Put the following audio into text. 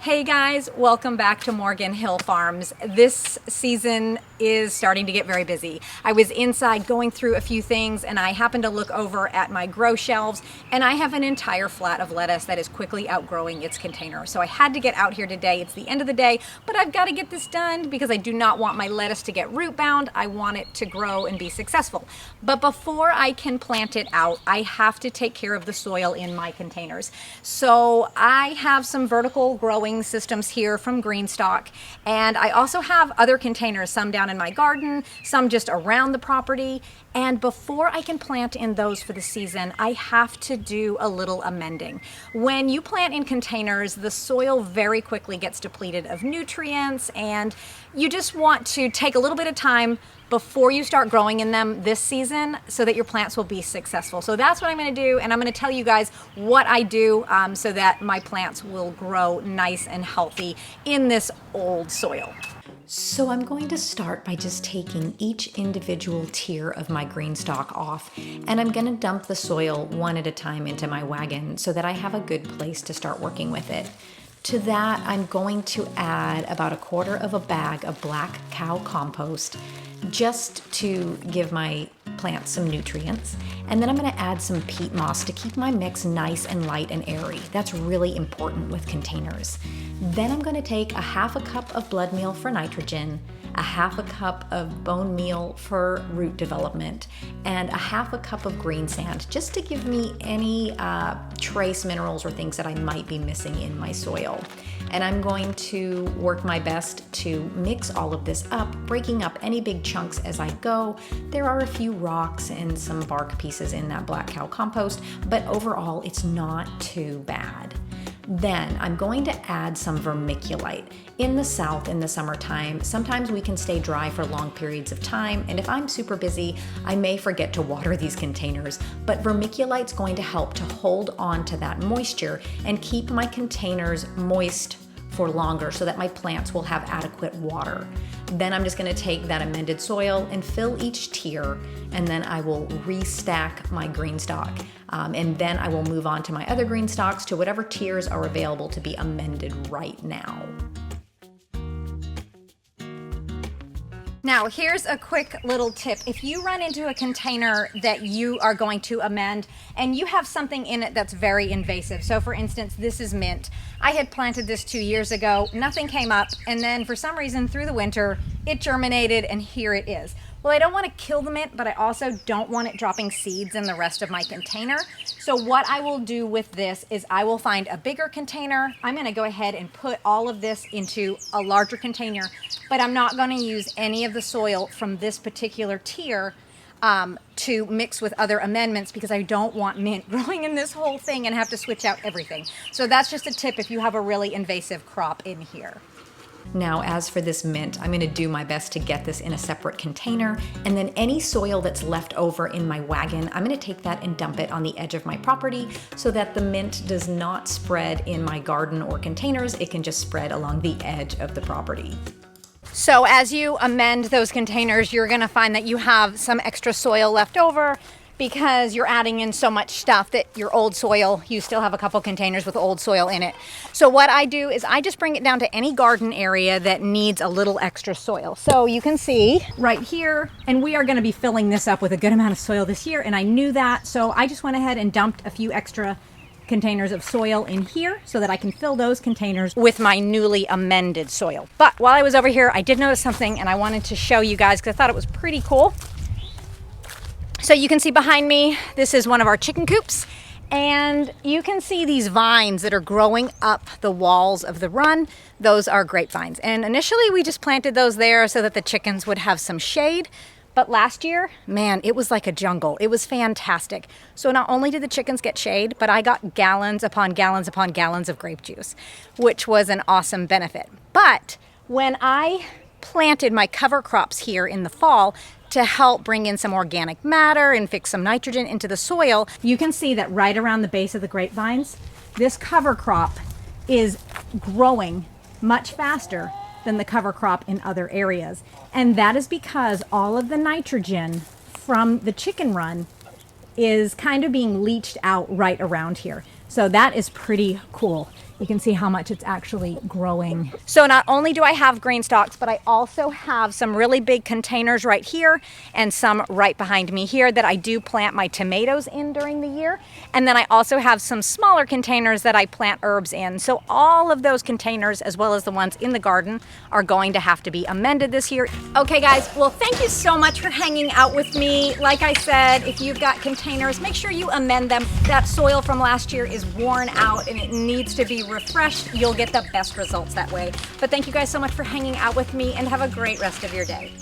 Hey guys, welcome back to Morgan Hill Farms. This season is starting to get very busy. I was inside going through a few things and I happened to look over at my grow shelves and I have an entire flat of lettuce that is quickly outgrowing its container. So I had to get out here today. It's the end of the day, but I've got to get this done because I do not want my lettuce to get root bound. I want it to grow and be successful. But before I can plant it out, I have to take care of the soil in my containers. So I have some vertical growing systems here from Greenstock, and I also have other containers, some down in my garden, some just around the property. And before I can plant in those for the season, I have to do a little amending. When you plant in containers, the soil very quickly gets depleted of nutrients, and you just want to take a little bit of time before you start growing in them this season so that your plants will be successful. So that's what I'm going to do, and I'm going to tell you guys what I do so that my plants will grow nice and healthy in this old soil. So I'm going to start by just taking each individual tier of my Greenstock off, and I'm going to dump the soil one at a time into my wagon so that I have a good place to start working with it. To that, I'm going to add about 1/4 of a bag of black cow compost just to give my plants some nutrients. And then I'm going to add some peat moss to keep my mix nice and light and airy. That's really important with containers. Then I'm going to take 1/2 cup of blood meal for nitrogen, 1/2 cup of bone meal for root development, and 1/2 cup of green sand, just to give me any trace minerals or things that I might be missing in my soil. And I'm going to work my best to mix all of this up, breaking up any big chunks as I go. There are a few rocks and some bark pieces in that black cow compost, but overall it's not too bad. Then I'm going to add some vermiculite. In the South in the summertime, sometimes we can stay dry for long periods of time, and if I'm super busy, I may forget to water these containers, but vermiculite's going to help to hold on to that moisture and keep my containers moist for longer so that my plants will have adequate water. Then I'm just going to take that amended soil and fill each tier, and then I will restack my Greenstock. And then I will move on to my other Greenstocks to whatever tiers are available to be amended right now. Now, here's a quick little tip. If you run into a container that you are going to amend and you have something in it that's very invasive, so for instance, this is mint. I had planted this 2 years ago, nothing came up, and then for some reason through the winter, it germinated and here it is. Well, I don't want to kill the mint, but I also don't want it dropping seeds in the rest of my container. So what I will do with this is I will find a bigger container. I'm going to go ahead and put all of this into a larger container, but I'm not going to use any of the soil from this particular tier to mix with other amendments because I don't want mint growing in this whole thing and have to switch out everything. So that's just a tip if you have a really invasive crop in here. Now, as for this mint, I'm going to do my best to get this in a separate container, and then any soil that's left over in my wagon, I'm going to take that and dump it on the edge of my property so that the mint does not spread in my garden or containers. It can just spread along the edge of the property. So as you amend those containers, you're going to find that you have some extra soil left over because you're adding in so much stuff that your old soil, you still have a couple containers with old soil in it. So what I do is I just bring it down to any garden area that needs a little extra soil. So you can see right here, and we are going to be filling this up with a good amount of soil this year, and I knew that, so I just went ahead and dumped a few extra containers of soil in here so that I can fill those containers with my newly amended soil. But while I was over here, I did notice something, and I wanted to show you guys because I thought it was pretty cool. So you can see behind me, this is one of our chicken coops, and you can see these vines that are growing up the walls of the run. Those are grapevines, and initially we just planted those there so that the chickens would have some shade. But last year, man, it was like a jungle. It was fantastic. So not only did the chickens get shade, but I got gallons upon gallons upon gallons of grape juice, which was an awesome benefit. But when I planted my cover crops here in the fall to help bring in some organic matter and fix some nitrogen into the soil, you can see that right around the base of the grapevines, this cover crop is growing much faster than the cover crop in other areas. And that is because all of the nitrogen from the chicken run is kind of being leached out right around here. So that is pretty cool. you can see how much it's actually growing. So not only do I have green stalks, but I also have some really big containers right here and some right behind me here that I do plant my tomatoes in during the year. And then I also have some smaller containers that I plant herbs in. So all of those containers, as well as the ones in the garden, are going to have to be amended this year. Okay guys, well thank you so much for hanging out with me. Like I said, if you've got containers, make sure you amend them. That soil from last year is worn out and it needs to be refreshed. You'll get the best results that way. But thank you guys so much for hanging out with me, and have a great rest of your day.